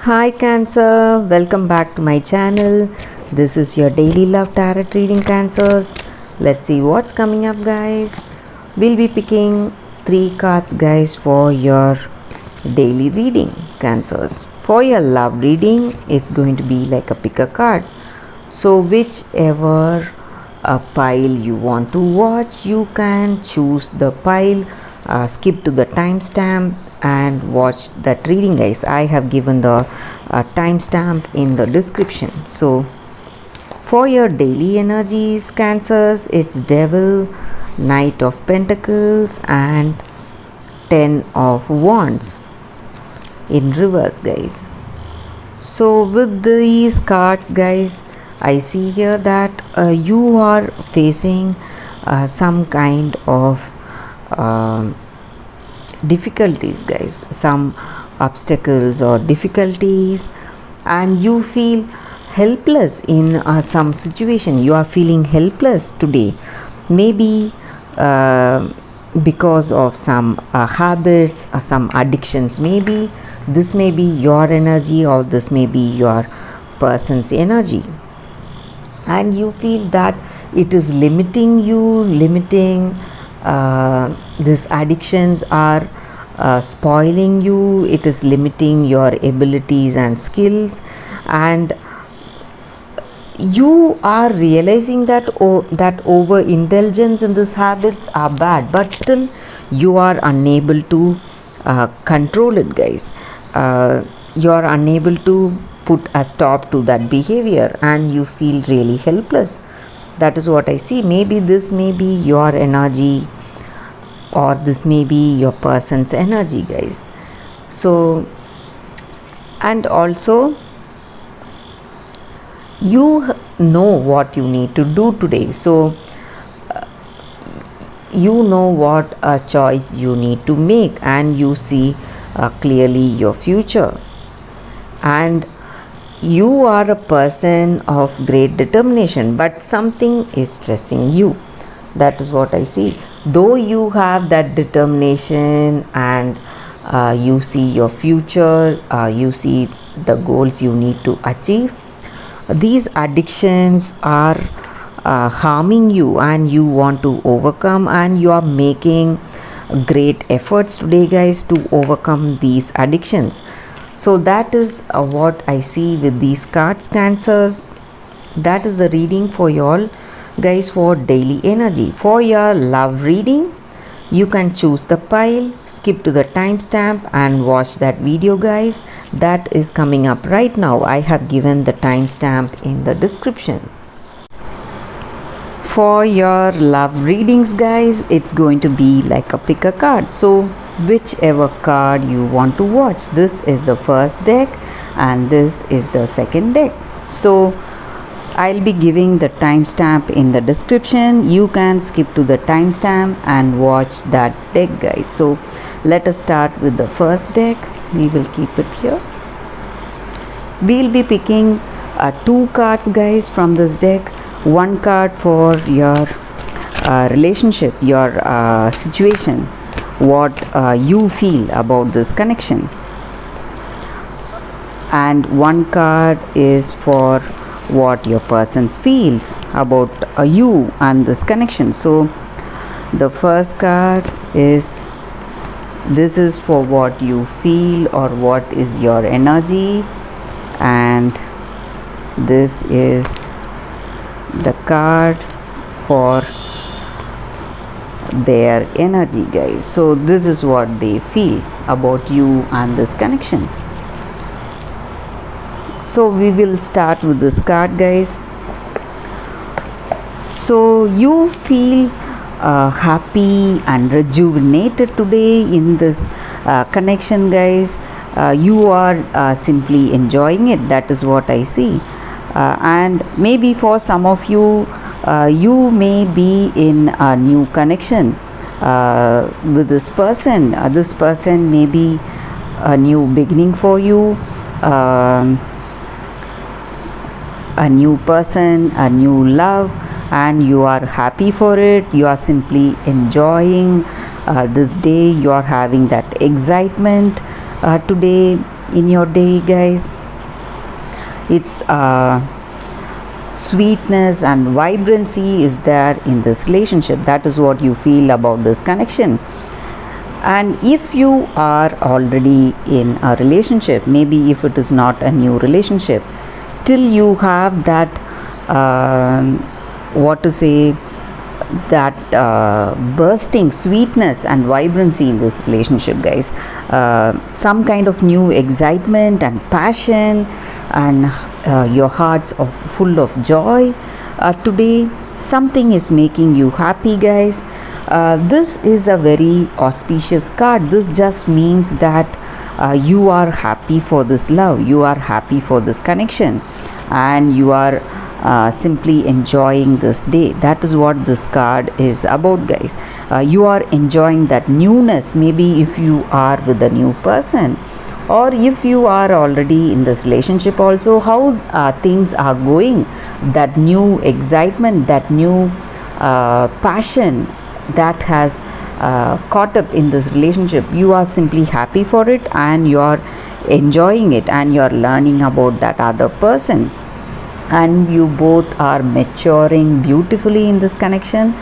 Hi Cancer, welcome back to my channel. This is your daily love tarot reading, Cancers. Let's see what's coming up, guys. We'll be picking 3 cards, guys, for your daily reading, Cancers. For your love reading, it's going to be like a pick a card. So whichever pile you want to watch, you can choose the pile, skip to the timestamp and watch that reading, guys. I have given the timestamp in the description. So for your daily energies, Cancers, it's Devil, Knight of Pentacles and 10 of Wands in reverse, guys. So with these cards, guys, I see here that you are facing some kind of difficulties, guys, some obstacles or difficulties, and you feel helpless in some situation. You are feeling helpless today, maybe because of some habits, some addictions. Maybe this may be your energy or this may be your person's energy, and you feel that it is limiting you, limiting these addictions are spoiling you, it is limiting your abilities and skills, and you are realizing that that overindulgence in these habits are bad, but still you are unable to control it, guys. You are unable to put a stop to that behavior and you feel really helpless. That is what I see. Maybe this may be your energy or this may be your person's energy, guys. So, and also you know what you need to do today. So you know what a choice you need to make, and you see clearly your future, and you are a person of great determination, but something is stressing you. That is what I see. Though you have that determination and you see your future, you see the goals you need to achieve, these addictions are harming you and you want to overcome, and you are making great efforts today, guys, to overcome these addictions. So that is what I see with these cards, Cancers. That is the reading for y'all, guys, for daily energy. For your love reading, you can choose the pile, skip to the timestamp and watch that video, guys. That is coming up right now. I have given the timestamp in the description. For your love readings, guys, it's going to be like a pick a card. So whichever card you want to watch, this is the first deck and this is the second deck. So I'll be giving the timestamp in the description. You can skip to the timestamp and watch that deck, guys. So let us start with the first deck. We will keep it here. We'll be picking 2 cards, guys, from this deck. 1 card for your relationship, your situation, what you feel about this connection, and 1 card is for what your person feels about you and this connection. So the first card is, this is for what you feel or what is your energy, and this is the card for their energy, guys. So this is what they feel about you and this connection. So we will start with this card, guys. So you feel happy and rejuvenated today in this connection, guys. You are simply enjoying it. That is what I see. And maybe for some of you, you may be in a new connection with this person. This person may be a new beginning for you, a new person, a new love, and you are happy for it. You are simply enjoying this day. You are having that excitement today in your day, guys. It's sweetness and vibrancy is there in this relationship. That is what you feel about this connection. And if you are already in a relationship, maybe if it is not a new relationship, still you have that what to say, that bursting sweetness and vibrancy in this relationship, guys. Some kind of new excitement and passion, and your hearts are full of joy. Today something is making you happy, guys. This is a very auspicious card. This just means that you are happy for this love, you are happy for this connection, and you are simply enjoying this day. That is what this card is about, guys. You are enjoying that newness, maybe if you are with a new person, or if you are already in this relationship also, how things are going, that new excitement, that new passion that has caught up in this relationship. You are simply happy for it, and you are enjoying it, and you are learning about that other person, and you both are maturing beautifully in this connection.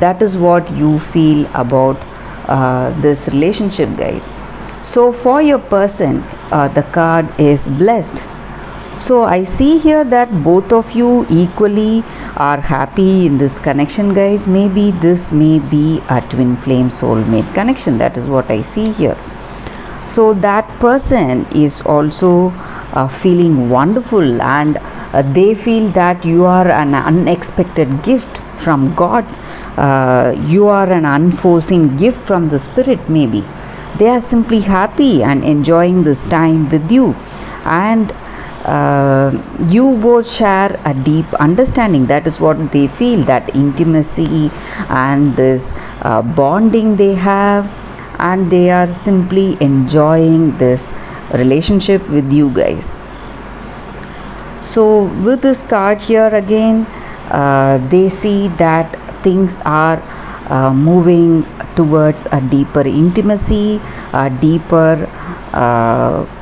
That is what you feel about this relationship, guys. So for your person, the card is blessed. So I see here that both of you equally are happy in this connection, guys. Maybe this may be a twin flame soulmate connection. That is what I see here. So that person is also feeling wonderful, and they feel that you are an unexpected gift from God's. You are an unforeseen gift from the Spirit, maybe. They are simply happy and enjoying this time with you, and you both share a deep understanding. That is what they feel, that intimacy and this bonding they have, and they are simply enjoying this relationship with you, guys. So with this card here again, they see that things are moving towards a deeper intimacy, a deeper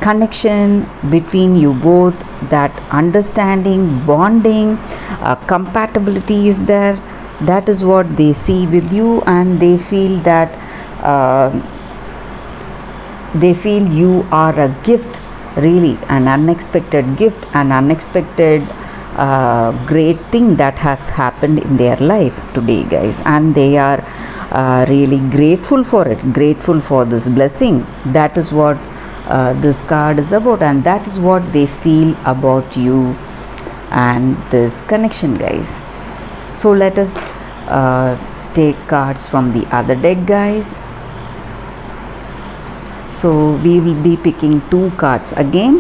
connection between you both. That understanding, bonding, compatibility is there. That is what they see with you, and they feel that they feel you are a gift, really an unexpected gift, an unexpected great thing that has happened in their life today, guys, and they are really grateful for it, grateful for this blessing. That is what this card is about, and that is what they feel about you and this connection, guys. So let us take cards from the other deck, guys. So we will be picking two cards again.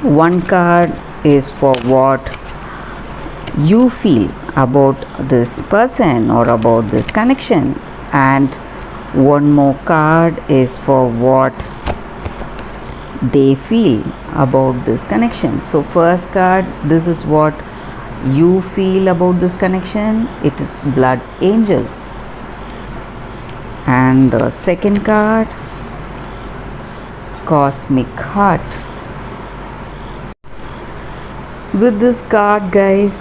One card is for what you feel about this person or about this connection, and one more card is for what they feel about this connection. So first card, this is what you feel about this connection. It is Blood Angel. And the second card, Cosmic Heart. With this card, guys,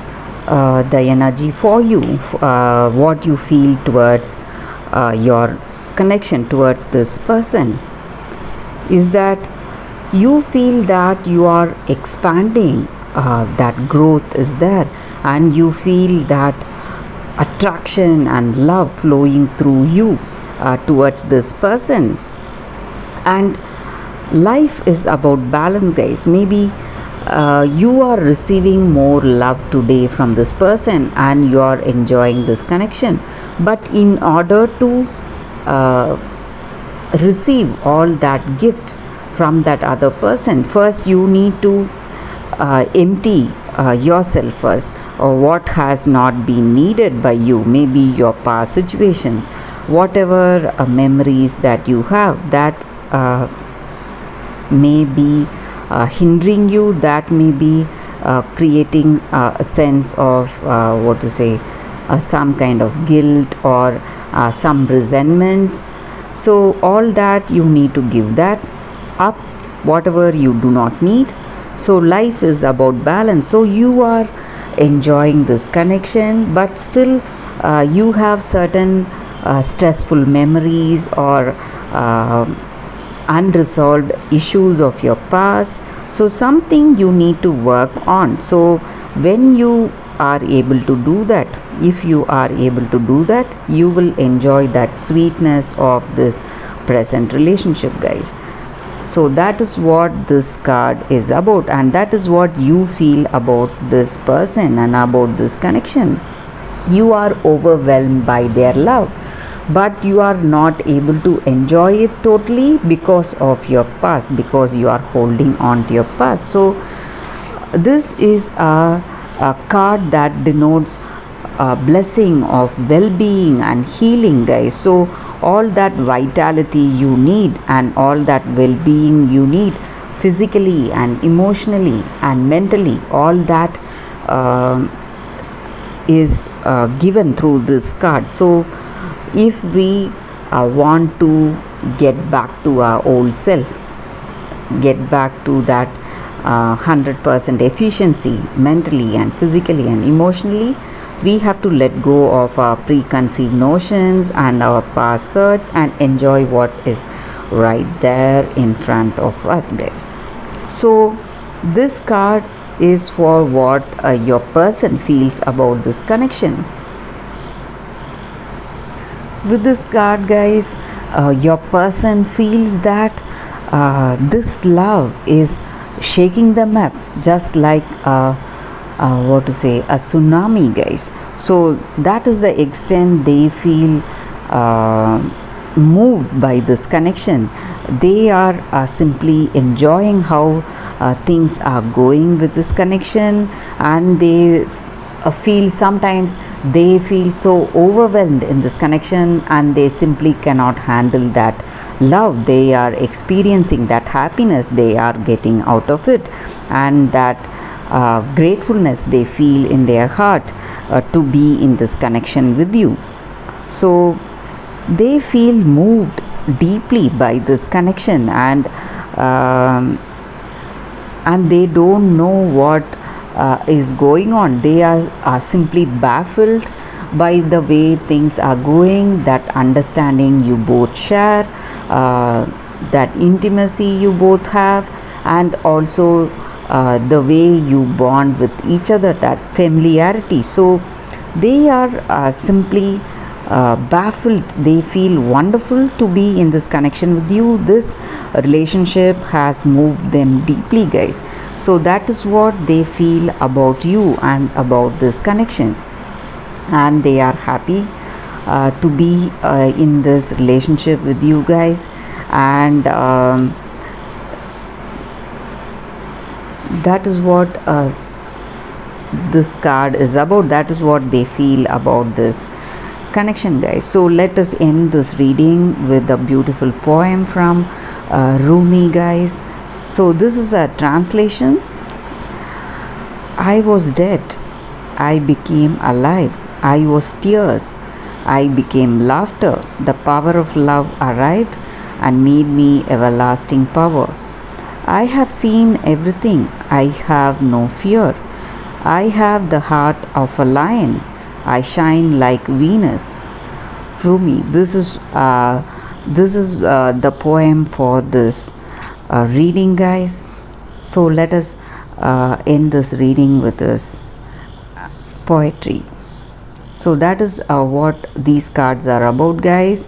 the energy for you, what you feel towards your connection towards this person, is that you feel that you are expanding, that growth is there, and you feel that attraction and love flowing through you towards this person. And life is about balance, guys. Maybe you are receiving more love today from this person, and you are enjoying this connection, but in order to receive all that gift from that other person, first you need to empty yourself first, or what has not been needed by you, maybe your past situations, whatever memories that you have that may be hindering you, that may be creating a sense of what to say, some kind of guilt or some resentments. So all that you need to give that up, whatever you do not need, So life is about balance. So you are enjoying this connection, but still you have certain stressful memories or unresolved issues of your past. So something you need to work on. So when you are able to do that, if you are able to do that, you will enjoy that sweetness of this present relationship, guys. So that is what this card is about, and that is what you feel about this person and about this connection. You are overwhelmed by their love, but you are not able to enjoy it totally because of your past, because you are holding on to your past. So this is a card that denotes a blessing of well-being and healing, guys. So all that vitality you need and all that well-being you need, physically and emotionally and mentally, all that is given through this card. So if we want to get back to our old self, get back to that 100% efficiency mentally and physically and emotionally, we have to let go of our preconceived notions and our past hurts and enjoy what is right there in front of us, guys. So this card is for what your person feels about this connection. With this card, guys, your person feels that this love is shaking them up, just like what to say, a tsunami, guys. So that is the extent they feel moved by this connection. They are simply enjoying how things are going with this connection, and they feel sometimes they feel so overwhelmed in this connection, and they simply cannot handle that love they are experiencing, that happiness they are getting out of it, and that gratefulness they feel in their heart to be in this connection with you. So they feel moved deeply by this connection, and they don't know what is going on. They are simply baffled by the way things are going, that understanding you both share, that intimacy you both have, and also the way you bond with each other, that familiarity. So they are simply baffled. They feel wonderful to be in this connection with you. This relationship has moved them deeply, guys. So that is what they feel about you and about this connection, and they are happy to be in this relationship with you guys. And that is what this card is about. That is what they feel about this connection, guys. So let us end this reading with a beautiful poem from Rumi, guys. So this is a translation. I was dead, I became alive. I was tears, I became laughter. The power of love arrived and made me everlasting power. I have seen everything, I have no fear. I have the heart of a lion, I shine like Venus. Rumi. This is the poem for this reading, guys. So let us end this reading with this poetry. So that is what these cards are about, guys.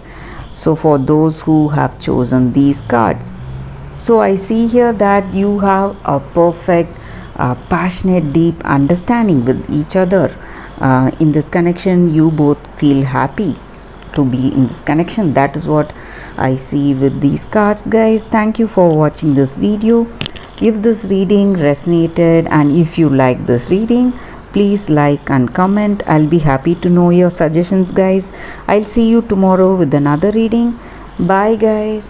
So for those who have chosen these cards, so I see here that you have a perfect passionate deep understanding with each other. In this connection you both feel happy to be in this connection. That is what I see with these cards, guys. Thank you for watching this video. If this reading resonated and if you like this reading, please like and comment. I'll be happy to know your suggestions, guys. I'll see you tomorrow with another reading. Bye, guys.